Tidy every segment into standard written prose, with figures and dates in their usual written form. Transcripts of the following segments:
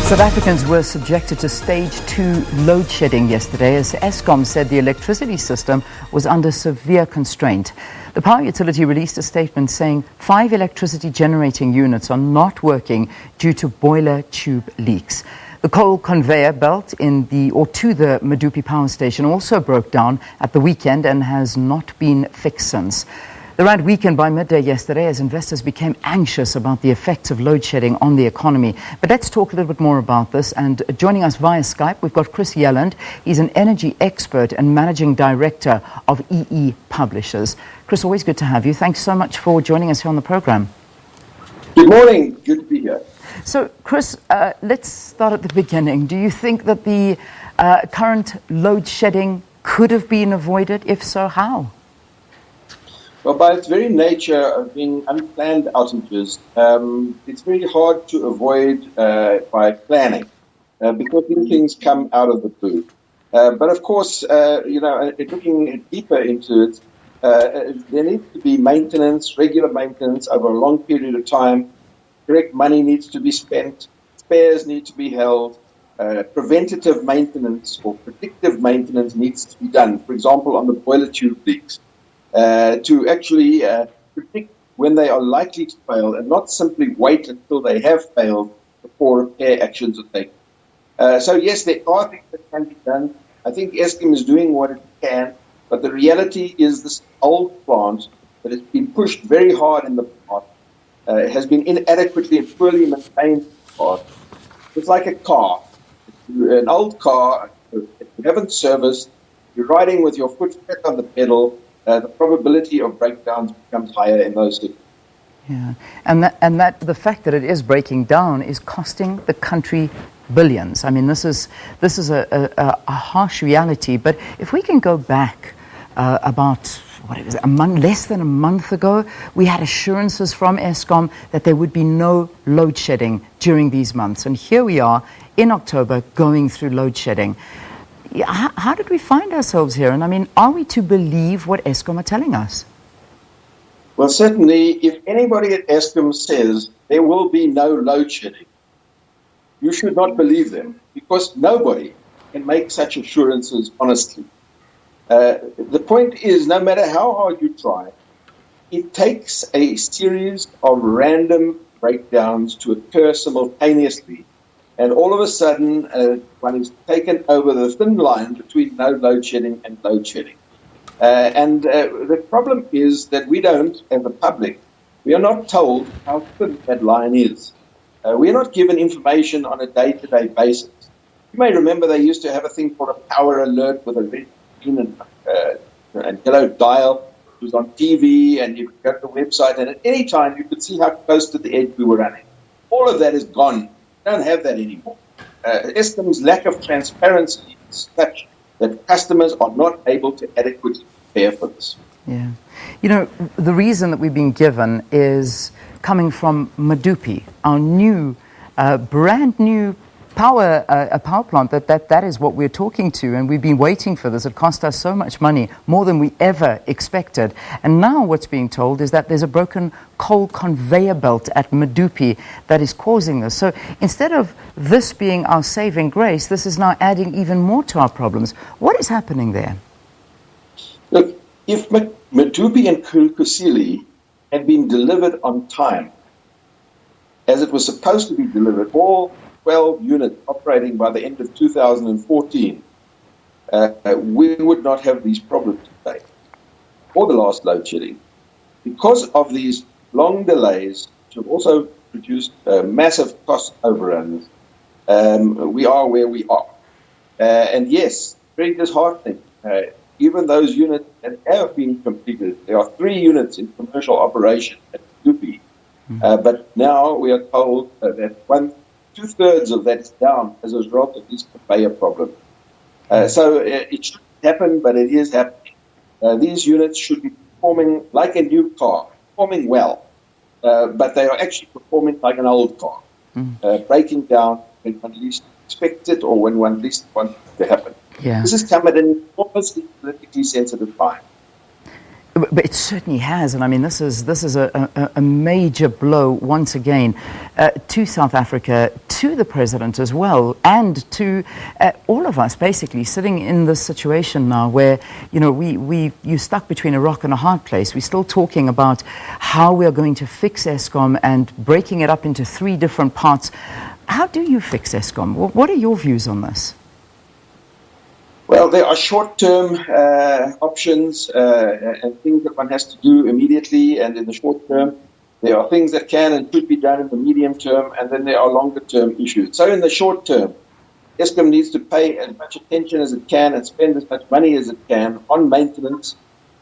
South Africans were subjected to stage 2 load shedding yesterday as Eskom said the electricity system was under severe constraint. The power utility released a statement saying 5 electricity generating units are not working due to boiler tube leaks. The coal conveyor belt to the Medupi power station also broke down at the weekend and has not been fixed since. The rand weakened by midday yesterday as investors became anxious about the effects of load shedding on the economy. But let's talk a little bit more about this. And joining us via Skype, we've got Chris Yelland. He's an energy expert and managing director of EE Publishers. Chris, always good to have you. Thanks so much for joining us here on the program. Good morning. Good to be here. So, Chris, let's start at the beginning. Do you think that the current load shedding could have been avoided? If so, how? Well, by its very nature of being unplanned outages, it's very hard to avoid by planning because these things come out of the blue. But of course, looking deeper into it, there needs to be maintenance, regular maintenance over a long period of time. Correct money needs to be spent, spares need to be held, preventative maintenance or predictive maintenance needs to be done, for example, on the boiler tube leaks. To actually predict when they are likely to fail and not simply wait until they have failed before repair actions are taken. So yes, there are things that can be done. I think Eskom is doing what it can, but the reality is this old plant that has been pushed very hard in the past has been inadequately and poorly maintained in the past. It's like a car. An old car, if you haven't serviced, you're riding with your foot flat on the pedal, the probability of breakdowns becomes higher in those cities. Yeah, and that the fact that it is breaking down is costing the country billions. I mean, this is a harsh reality. But if we can go back about less than a month ago, we had assurances from Eskom that there would be no load shedding during these months, and here we are in October going through load shedding. How did we find ourselves here? And I mean, are we to believe what Eskom are telling us? Well, certainly, if anybody at Eskom says there will be no load shedding, you should not believe them, because nobody can make such assurances honestly. The point is, no matter how hard you try, it takes a series of random breakdowns to occur simultaneously. And all of a sudden, one is taken over the thin line between no load shedding and load shedding. And the problem is that we don't, as the public, we are not told how thin that line is. We are not given information on a day-to-day basis. You may remember they used to have a thing called a power alert with a red green and yellow dial. It was on TV, and you could go to the website, and at any time you could see how close to the edge we were running. All of that is gone. Don't have that anymore. Eskom's lack of transparency is such that customers are not able to adequately prepare for this. Yeah. You know, the reason that we've been given is coming from Medupi, our new, brand new power plant. That is what we're talking to, and we've been waiting for this. It cost us so much money, more than we ever expected. And now what's being told is that there's a broken coal conveyor belt at Medupi that is causing this. So instead of this being our saving grace, this is now adding even more to our problems. What is happening there? Look, if Medupi and Kusile had been delivered on time, as it was supposed to be delivered, all 12 units operating by the end of 2014, we would not have these problems today, or the last load shedding. Because of these long delays, which have also produced massive cost overruns, we are where we are. And yes, very disheartening. Even those units that have been completed, there are 3 units in commercial operation at Medupi, but now we are told that 2/3 of that is down as a result of this conveyor problem. So it shouldn't happen, but it is happening. These units should be performing like a new car, performing well, but they are actually performing like an old car, breaking down when one least expects it or when one least wants it to happen. Yeah. This has come at an enormously politically sensitive time. But it certainly has, and I mean this is a major blow once again to South Africa, to the president as well, and to all of us basically sitting in this situation now where you're stuck between a rock and a hard place. We're still talking about how we are going to fix Eskom and breaking it up into three different parts. How do you fix Eskom? What are your views on this? Well, there are short-term options and things that one has to do immediately and in the short term. There are things that can and should be done in the medium term, and then there are longer-term issues. So in the short term, Eskom needs to pay as much attention as it can and spend as much money as it can on maintenance,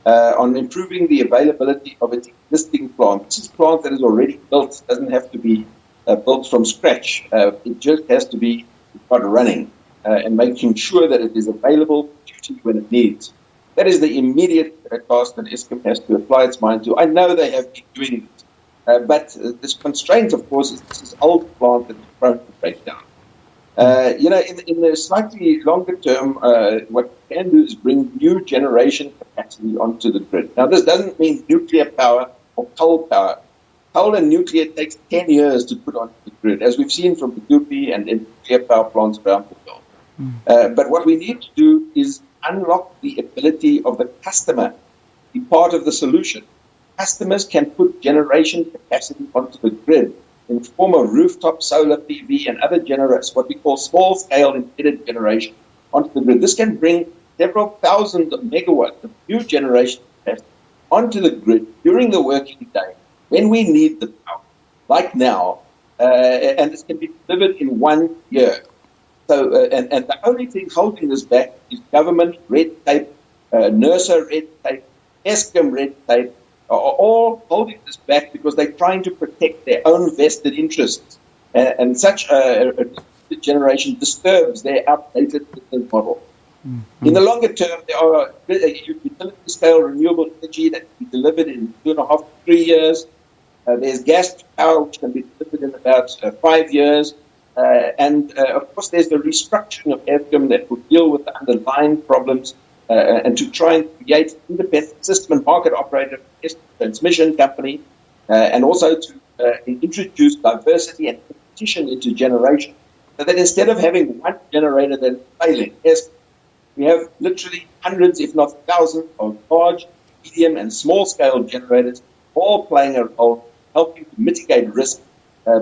on improving the availability of its existing plant. This is a plant that is already built. It doesn't have to be built from scratch. It just has to be running. And making sure that it is available for duty when it needs. That is the immediate task that Eskom has to apply its mind to. I know they have been doing it, but this constraint, of course, is this old plant that is prone to break down. In the slightly longer term, what we can do is bring new generation capacity onto the grid. Now, this doesn't mean nuclear power or coal power. Coal and nuclear takes 10 years to put onto the grid, as we've seen from Medupi and nuclear power plants around the world. But what we need to do is unlock the ability of the customer to be part of the solution. Customers can put generation capacity onto the grid in the form of rooftop solar PV and other generators, what we call small-scale embedded generation, onto the grid. This can bring several thousand megawatts of new generation capacity onto the grid during the working day when we need the power, like now, and this can be delivered in 1 year. So, and the only thing holding this back is government red tape, NERSA red tape, Eskom red tape, are all holding this back because they're trying to protect their own vested interests. And such a generation disturbs their outdated business model. Mm-hmm. In the longer term, there are utility-scale renewable energy that can be delivered in 2.5 to 3 years. There's gas power, which can be delivered in about 5 years. Of course, there's the restructuring of Eskom that will deal with the underlying problems and to try and create an independent system and market operator transmission company and also to introduce diversity and competition into generation. So that instead of having one generator that is failing, we have literally hundreds, if not thousands, of large, medium, and small-scale generators all playing a role, helping to mitigate risk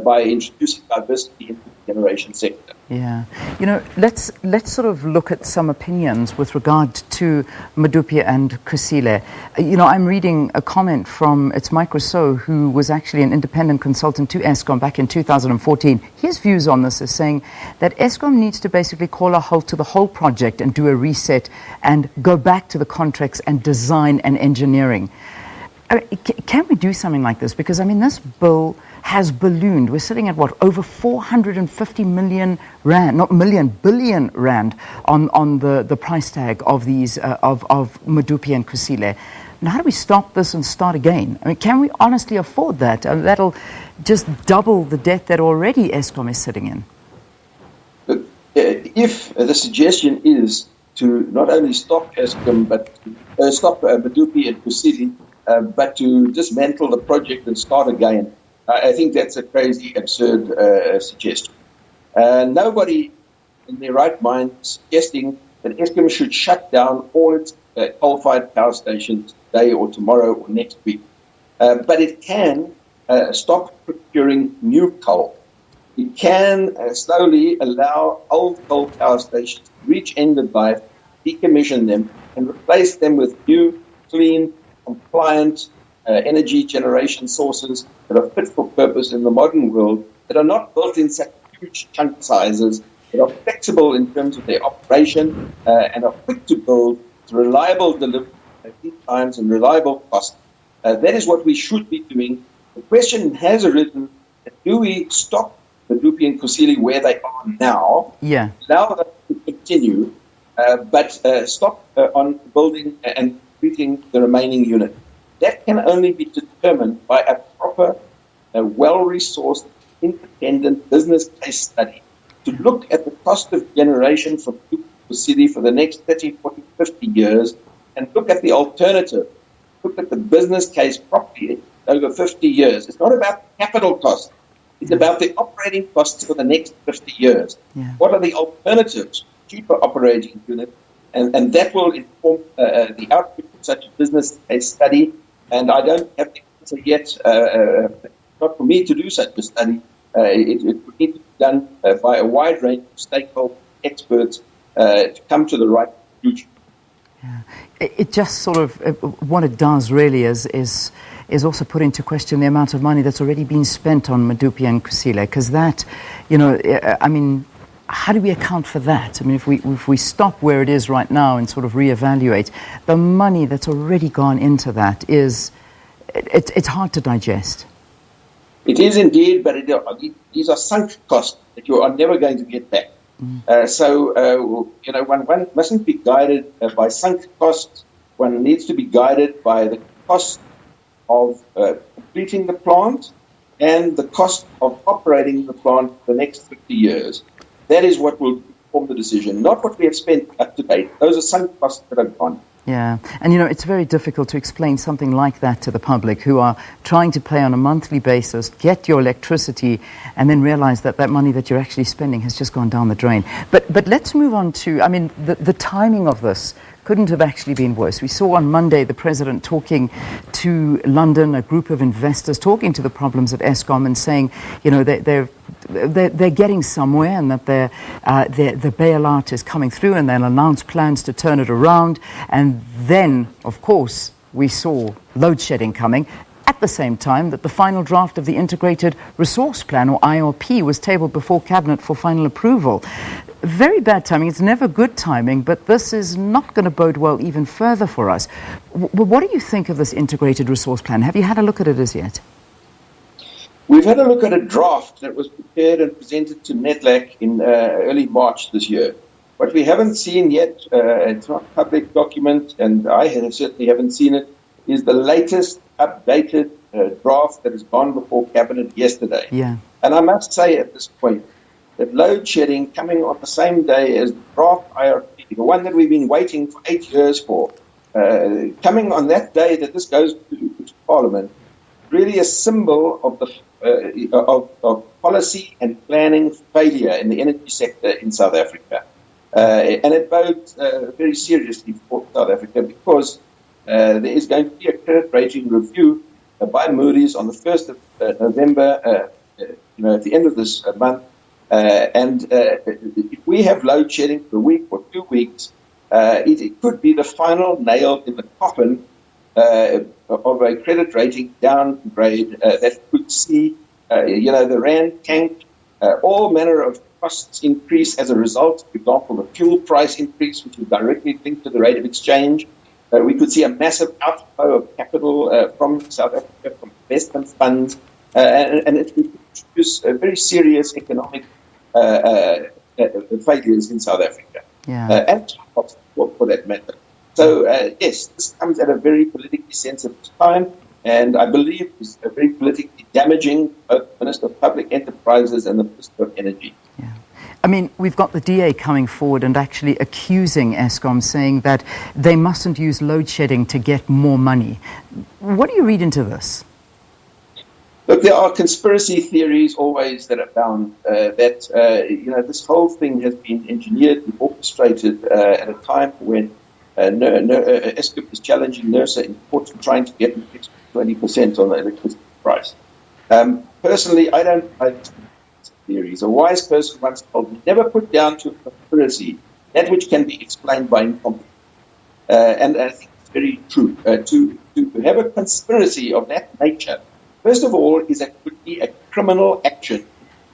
by introducing diversity into the generation sector. Yeah. Let's sort of look at some opinions with regard to Medupi and Kusile. I'm reading a comment from Mike Rousseau, who was actually an independent consultant to Eskom back in 2014. His views on this is saying that Eskom needs to basically call a halt to the whole project and do a reset and go back to the contracts and design and engineering. Can we do something like this? Because, this bill has ballooned. We're sitting at, over 450 million rand, not million, billion rand on the price tag of these, of Medupi and Kusile. Now, how do we stop this and start again? Can we honestly afford that? That'll just double the debt that already Eskom is sitting in. If the suggestion is to not only stop Eskom, but stop Medupi and Kusile, but to dismantle the project and start again, I think that's a crazy, absurd suggestion. Nobody in their right mind is suggesting that Eskom should shut down all its coal-fired power stations today or tomorrow or next week. But it can stop procuring new coal. It can slowly allow old coal power stations to reach end of life, decommission them, and replace them with new, clean, compliant energy generation sources that are fit for purpose in the modern world, that are not built in such huge chunk sizes, that are flexible in terms of their operation and are quick to build, reliable delivery lead times and reliable cost. That is what we should be doing. The question has arisen, do we stop Medupi and Kusile where they are now? Yeah. Allow them to continue, but stop on building and completing the remaining unit. That can only be determined by a proper, well-resourced, independent business case study to look at the cost of generation from Kusile for the next 30, 40, 50 years and look at the alternative. look at the business case properly over 50 years. It's not about capital costs. It's about the operating costs for the next 50 years. Yeah. What are the alternatives, cheaper operating units? And that will inform the output of such a business case study. And I don't have the answer yet. Not for me to do such a study. It would need to be done by a wide range of stakeholder experts to come to the right conclusion. Yeah. It just sort of, what it does really is also put into question the amount of money that's already been spent on Medupi and Kusile, because that, I mean, how do we account for that? I mean, if we stop where it is right now and sort of reevaluate, the money that's already gone into that it's hard to digest. It is indeed, but these are sunk costs that you are never going to get back. One mustn't be guided by sunk costs. One needs to be guided by the cost of completing the plant and the cost of operating the plant for the next 50 years. That is what will form the decision, not what we have spent up to date. Those are sunk costs that are gone. Yeah, and it's very difficult to explain something like that to the public who are trying to pay on a monthly basis, get your electricity, and then realize that money that you're actually spending has just gone down the drain. But let's move on to, I mean, the timing of this couldn't have actually been worse. We saw on Monday the president talking to London, a group of investors talking to the problems at Eskom and saying, they're getting somewhere and that the bailout is coming through and they'll announce plans to turn it around. And then, of course, we saw load shedding coming at the same time that the final draft of the Integrated Resource Plan, or IRP, was tabled before Cabinet for final approval. Very bad timing. It's never good timing, but this is not going to bode well even further for us. What do you think of this Integrated Resource Plan? Have you had a look at it as yet? We've had a look at a draft that was prepared and presented to NEDLAC in early March this year. What we haven't seen yet, it's not a public document, and I certainly haven't seen it, is the latest updated draft that has gone before Cabinet yesterday. Yeah. And I must say at this point that load shedding coming on the same day as the draft IRP, the one that we've been waiting for 8 years for, coming on that day that this goes to Parliament, really a symbol of the of policy and planning failure in the energy sector in South Africa. And it bodes very seriously for South Africa because there is going to be a credit rating review by Moody's on the 1st of November, at the end of this month. And if we have load shedding for a week or 2 weeks, it could be the final nail in the coffin of a credit rating downgrade that could see, the rand tank, all manner of costs increase as a result. For example, the fuel price increase, which is directly linked to the rate of exchange. We could see a massive outflow of capital from South Africa, from investment funds, and it would produce very serious economic failures in South Africa, and for that matter. So, yes, this comes at a very politically sensitive time, and I believe it's very politically damaging both the Minister of Public Enterprises and the Minister of Energy. Yeah. I mean, we've got the DA coming forward and actually accusing Eskom, saying that they mustn't use load shedding to get more money. What do you read into this? Look, there are conspiracy theories always that abound, that this whole thing has been engineered and orchestrated at a time when Eskom is challenging NERSA in court and trying to get an extra 20% on the electricity price. Personally, I don't like theories. A wise person once told me, never put down to a conspiracy that which can be explained by incompetence. And I think it's very true. To have a conspiracy of that nature, first of all, could be a criminal action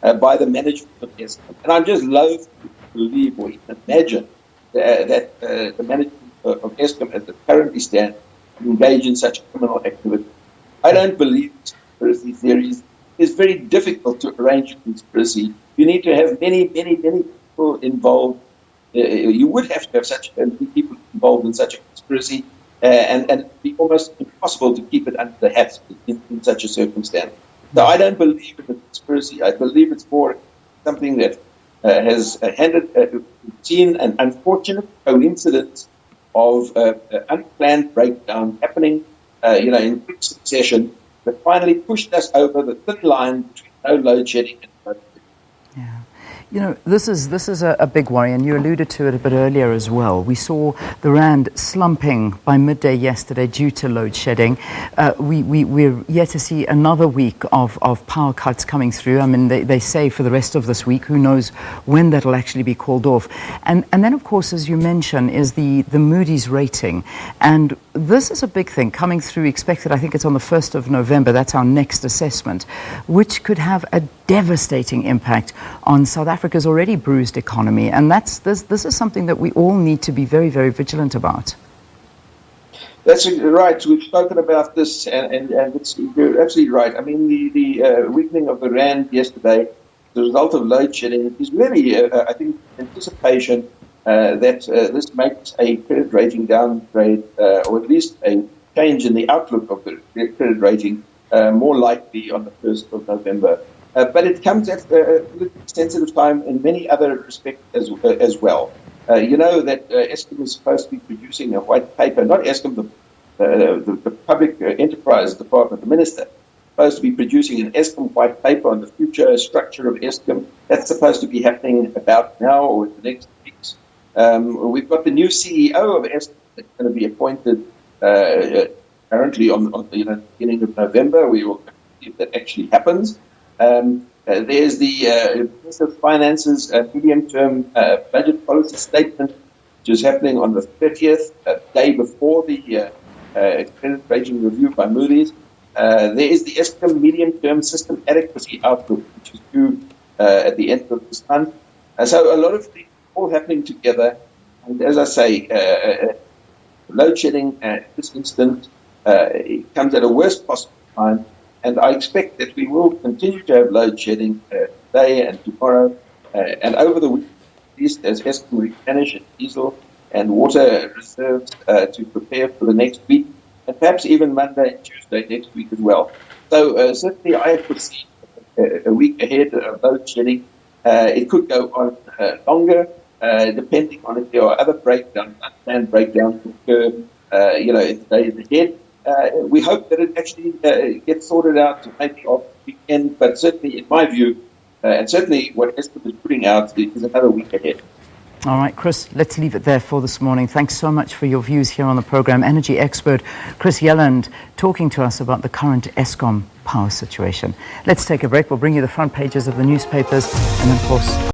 by the management of Eskom. And I'm just loath to believe or even imagine that the management of Eskom, as it currently stands, engage in such criminal activity. I don't believe conspiracy theories. It's very difficult to arrange a conspiracy. You need to have many, many, many people involved. You would have to have such many people involved in such a conspiracy, and it'd be almost impossible to keep it under the hat in such a circumstance. So I don't believe in the conspiracy. I believe it's more something that has seen an unfortunate coincidence of unplanned breakdown happening in quick succession that finally pushed us over the thin line between no load shedding and load shedding. Yeah. You know, this is a big worry, and you alluded to it a bit earlier as well. We saw the rand slumping by midday yesterday due to load shedding. We're yet to see another week of power cuts coming through. I mean, they say for the rest of this week, who knows when that'll actually be called off. And then, of course, as you mentioned, is the Moody's rating. And this is a big thing coming through, expected, I think it's on the 1st of November. That's our next assessment, which could have a devastating impact on South Africa's already bruised economy. And this is something that we all need to be very, very vigilant about. That's right. We've spoken about this, and you're absolutely right. I mean, the weakening of the rand yesterday, the result of load shedding, is really, I think, anticipation that this makes a credit rating downgrade, or at least a change in the outlook of the credit rating, more likely on the 1st of November. But it comes at a sensitive time in many other respects as well. You know that Eskom is supposed to be producing a white paper, not Eskom, the Public Enterprise Department, the minister, supposed to be producing an Eskom white paper on the future structure of Eskom. That's supposed to be happening about now or in the next weeks. We've got the new CEO of Eskom that's going to be appointed currently on the beginning of November. We will see if that actually happens. There's the Minister of Finance's medium-term budget policy statement, which is happening on the 30th, day before the credit rating review by Moody's. There is the Eskom medium-term system adequacy outlook, which is due at the end of this month. So a lot of things all happening together. And as I say, load shedding at this instant it comes at a worst possible time. And I expect that we will continue to have load shedding today and tomorrow and over the week, at least as Eskom replenishes diesel and water reserves to prepare for the next week, and perhaps even Monday and Tuesday next week as well. So certainly I foresee a week ahead of load shedding. It could go on longer, depending on if there are other breakdowns, unplanned breakdowns occur, in the days ahead. We hope that it actually gets sorted out maybe off the weekend, but certainly, in my view, and certainly what Eskom is putting out is another week ahead. All right, Chris, let's leave it there for this morning. Thanks so much for your views here on the program. Energy expert Chris Yelland talking to us about the current Eskom power situation. Let's take a break. We'll bring you the front pages of the newspapers and, of course,